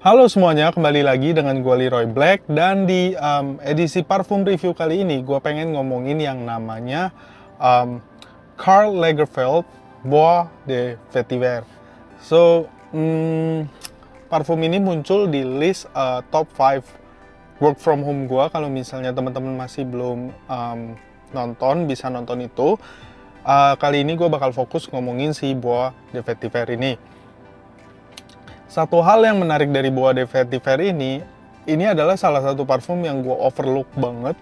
Halo semuanya, kembali lagi dengan gue Leroy Black. Dan di edisi parfum review kali ini gue pengen ngomongin yang namanya Karl Lagerfeld Bois de Vetiver. So, parfum ini muncul di list top 5 work from home gue. Kalau misalnya teman-teman masih belum nonton, bisa nonton itu. Kali ini gue bakal fokus ngomongin si Bois de Vetiver ini. Satu hal yang menarik dari Bois de Vetiver ini adalah salah satu parfum yang gue overlook banget.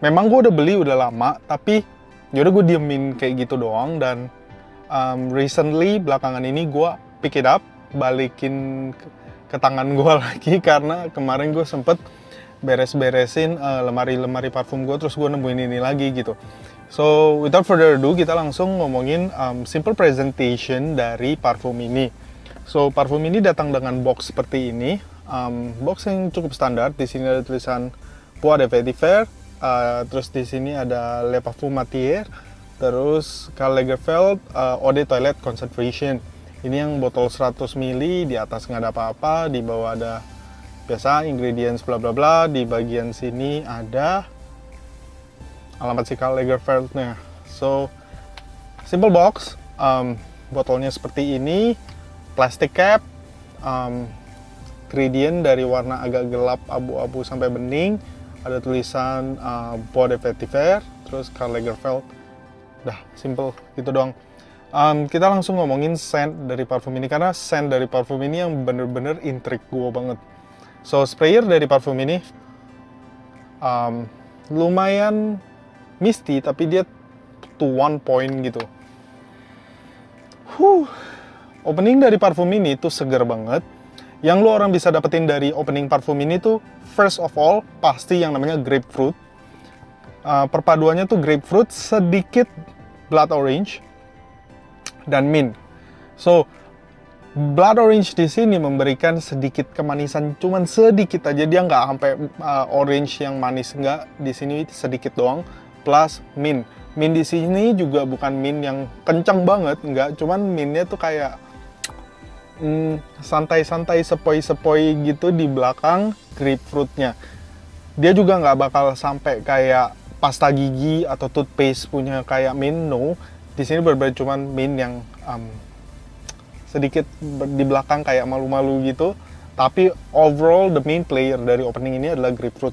Memang gue udah beli udah lama, tapi yaudah gue diemin kayak gitu doang. Dan recently, belakangan ini gue pick it up, balikin ke tangan gue lagi. Karena kemarin gue sempet beres-beresin lemari-lemari parfum gue, terus gue nemuin ini lagi gitu. So, without further ado, kita langsung ngomongin simple presentation dari parfum ini. So, parfum ini datang dengan box seperti ini. Box yang cukup standar. Di sini ada tulisan Bois de Vetiver. Terus di sini ada Le Parfum Matière. Terus Karl Lagerfeld Eau de Toilette Concentration. Ini yang botol 100 ml. Di atas nggak ada apa-apa. Di bawah ada biasa ingredients bla bla bla. Di bagian sini ada alamat si Karl Lagerfeld-nya. So, simple box. Botolnya seperti ini. Plastic cap, gradient dari warna agak gelap abu-abu sampai bening, ada tulisan Bois de Vetiver, terus Karl Lagerfeld. Dah, simple gitu doang. Kita langsung ngomongin scent dari parfum ini, karena scent dari parfum ini yang bener-bener intrik gue banget. So, sprayer dari parfum ini lumayan misty, tapi dia to one point gitu. Opening dari parfum ini tuh seger banget. Yang lo orang bisa dapetin dari opening parfum ini tuh, first of all, pasti yang namanya grapefruit. Perpaduannya tuh grapefruit, sedikit blood orange, dan mint. So, blood orange di sini memberikan sedikit kemanisan, cuman sedikit aja. Dia nggak sampai orange yang manis, nggak. Di sini sedikit doang, plus mint. Mint di sini juga bukan mint yang kencang banget, nggak. Cuman mintnya tuh kayak santai-santai, sepoi-sepoi gitu di belakang grapefruitnya. Dia juga nggak bakal sampai kayak pasta gigi atau toothpaste punya kayak mint, no. Di sini berbeda cuman mint yang sedikit di belakang kayak malu-malu gitu. Tapi overall the main player dari opening ini adalah grapefruit.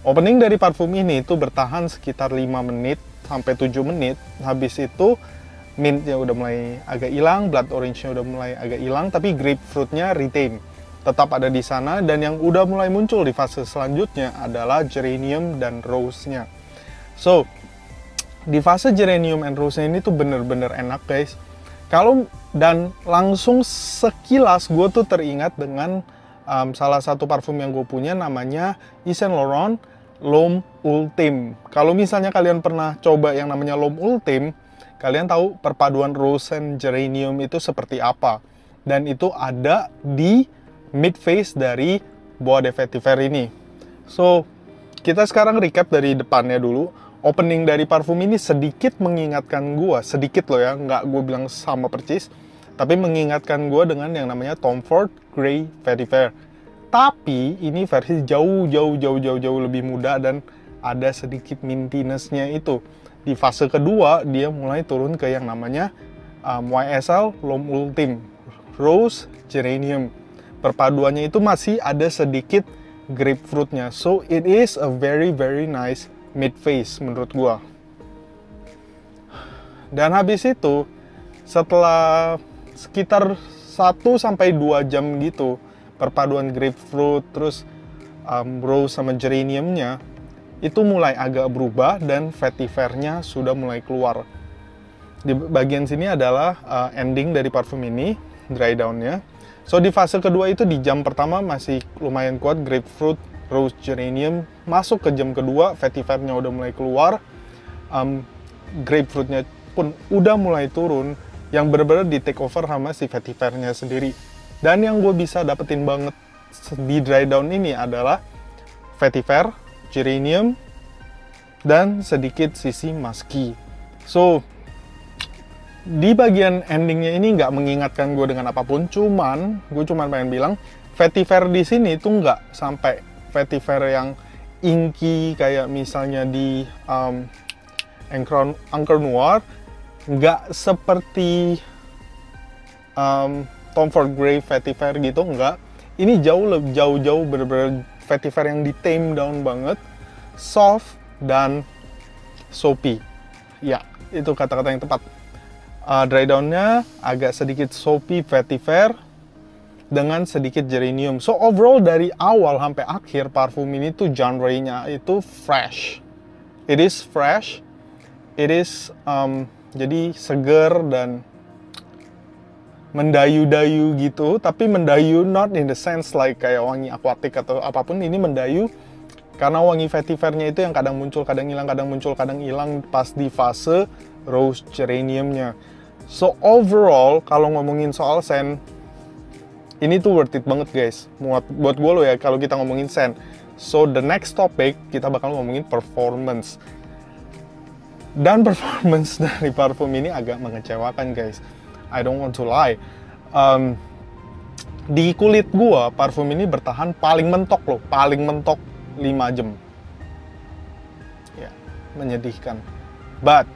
Opening dari parfum ini itu bertahan sekitar 5 menit sampai 7 menit. Habis itu mintnya udah mulai agak hilang, blood orange-nya udah mulai agak hilang, tapi grapefruit-nya retain, tetap ada di sana. Dan yang udah mulai muncul di fase selanjutnya adalah geranium dan rose-nya. So, di fase geranium and rose-nya ini tuh bener-bener enak guys. Dan langsung sekilas gue tuh teringat dengan salah satu parfum yang gue punya, namanya Yves Saint Laurent L'Homme Ultime. Kalau misalnya kalian pernah coba yang namanya L'Homme Ultime, kalian tahu perpaduan rose and geranium itu seperti apa. Dan itu ada di mid face dari Bois de Vetiver ini. So, kita sekarang recap dari depannya dulu. Opening dari parfum ini sedikit mengingatkan gue, sedikit loh ya, nggak gue bilang sama persis, tapi mengingatkan gue dengan yang namanya Tom Ford Grey Vetiver. Tapi ini versi jauh lebih muda dan ada sedikit mintiness-nya itu. Di fase kedua, dia mulai turun ke yang namanya YSL L'Homme Ultime Rose Geranium. Perpaduannya itu masih ada sedikit grapefruitnya. So, it is a very nice mid face menurut gua. Dan habis itu, setelah sekitar 1-2 jam gitu, perpaduan grapefruit, terus rose sama geraniumnya, itu mulai agak berubah dan vetivernya sudah mulai keluar. Di bagian sini adalah ending dari parfum ini, dry down-nya. So, di fase kedua itu di jam pertama masih lumayan kuat, grapefruit, rose, geranium. Masuk ke jam kedua, vetivernya udah mulai keluar. Grapefruitnya pun udah mulai turun, yang benar-benar di take over sama si vetivernya sendiri. Dan yang gue bisa dapetin banget di dry down ini adalah vetiver, geranium, dan sedikit sisi musky. So, di bagian endingnya ini nggak mengingatkan gue dengan apapun, cuman gue cuman pengen bilang vetiver di sini tuh nggak sampai vetiver yang inky kayak misalnya di Anchor Noir, nggak seperti Tom Ford Grey vetiver gitu, nggak. Ini jauh bener-bener vetiver yang di tame down banget, soft dan soapy. Ya, itu kata-kata yang tepat. Dry down-nya agak sedikit soapy vetiver dengan sedikit geranium. So overall dari awal sampai akhir parfum ini tuh genre-nya itu fresh. It is fresh. It is jadi seger dan mendayu-dayu gitu, tapi mendayu not in the sense like kayak wangi aquatic atau apapun. Ini mendayu karena wangi vetivernya itu yang kadang muncul, kadang hilang, kadang muncul, kadang hilang pas di fase rose geraniumnya. So overall, kalau ngomongin soal scent, ini tuh worth it banget guys. Buat gue loh ya, kalau kita ngomongin scent. So the next topic, kita bakal ngomongin performance. Dan performance dari parfum ini agak mengecewakan guys. I don't want to lie. Di kulit gua, parfum ini bertahan paling mentok loh, paling mentok 5 jam. Ya, menyedihkan. But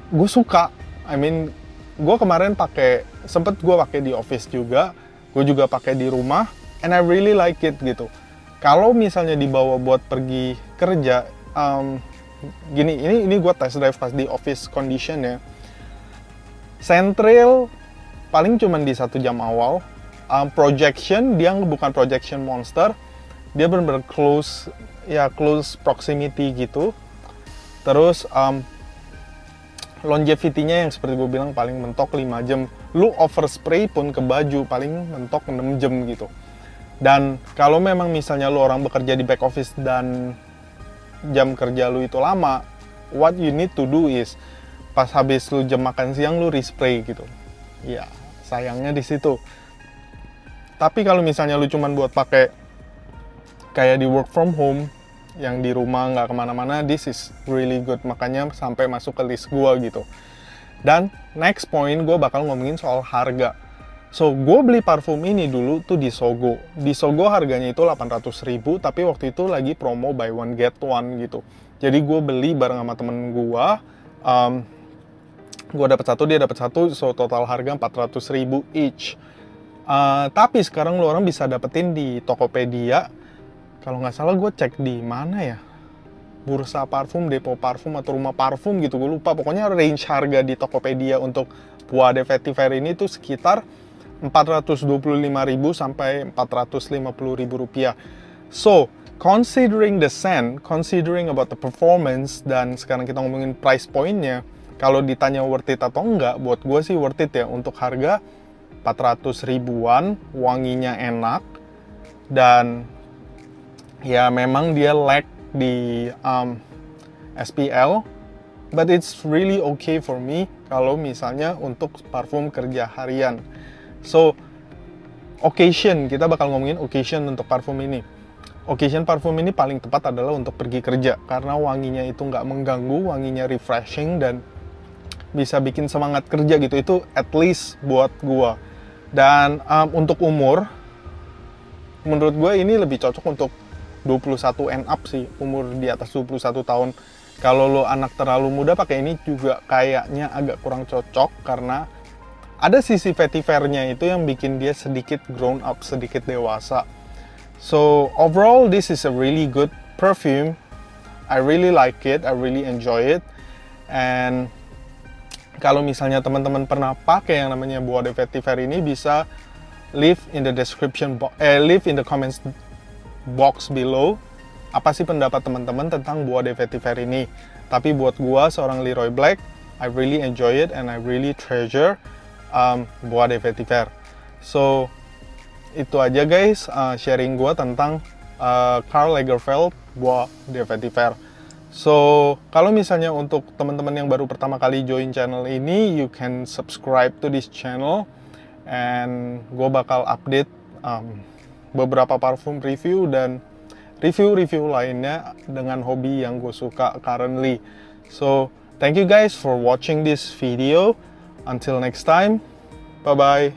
gue suka. I mean, gue kemarin sempet gue pakai di office juga, gue juga pakai di rumah, and I really like it gitu. Kalau misalnya dibawa buat pergi kerja, gini, ini gue test drive pas di office condition ya. Central paling cuman di 1 jam awal. Projection, dia bukan projection monster, dia benar-benar close proximity gitu. Terus longevity-nya yang seperti gue bilang paling mentok 5 jam. Lu overspray pun ke baju paling mentok 6 jam gitu. Dan kalau memang misalnya lu orang bekerja di back office dan jam kerja lu itu lama, what you need to do is pas habis lu jam makan siang lu respray gitu. Ya, sayangnya di situ. Tapi kalau misalnya lu cuman buat pakai kayak di work from home, yang di rumah nggak kemana-mana, this is really good. Makanya sampai masuk ke list gua gitu. Dan next point gue bakal ngomongin soal harga. So, gue beli parfum ini dulu tuh di Sogo. Di Sogo harganya itu 800.000, tapi waktu itu lagi promo buy one get one gitu. Jadi gue beli bareng sama temen gue. Gue dapat satu, dia dapat satu, so total harga 400.000 each. Tapi sekarang lo orang bisa dapetin di Tokopedia. Kalau nggak salah gue cek di mana ya? Bursa parfum, depo parfum, atau rumah parfum gitu, gue lupa. Pokoknya range harga di Tokopedia untuk Bois de Vetiver ini tuh sekitar 425.000 sampai 450.000 rupiah. So, considering the scent, considering about the performance, dan sekarang kita ngomongin price point-nya, kalau ditanya worth it atau enggak, buat gue sih worth it ya. Untuk harga 400 ribuan, wanginya enak, dan ya memang dia lack di SPL, but it's really okay for me kalau misalnya untuk parfum kerja harian. So, occasion, kita bakal ngomongin occasion untuk parfum ini. Occasion parfum ini paling tepat adalah untuk pergi kerja, karena wanginya itu nggak mengganggu, wanginya refreshing, dan bisa bikin semangat kerja gitu. Itu at least buat gua. Dan untuk umur, menurut gua ini lebih cocok untuk 21 and up sih, umur di atas 21 tahun. Kalau lo anak terlalu muda pakai ini juga kayaknya agak kurang cocok, karena ada sisi vetivernya itu yang bikin dia sedikit grown up, sedikit dewasa. So overall this is a really good perfume. I really like it, I really enjoy it. And kalau misalnya teman-teman pernah pakai yang namanya Bois de Vetiver ini, bisa leave in the comments box below apa sih pendapat teman-teman tentang Bois de Vetiver ini. Tapi buat gua seorang Leroy Black, I really enjoy it and I really treasure Bois de Vetiver. So itu aja guys, sharing gua tentang Karl Lagerfeld Bois de Vetiver. So kalau misalnya untuk teman-teman yang baru pertama kali join channel ini, you can subscribe to this channel, and gua bakal update beberapa parfum review dan review lainnya dengan hobi yang gue suka currently. So thank you guys for watching this video. Until next time, bye-bye.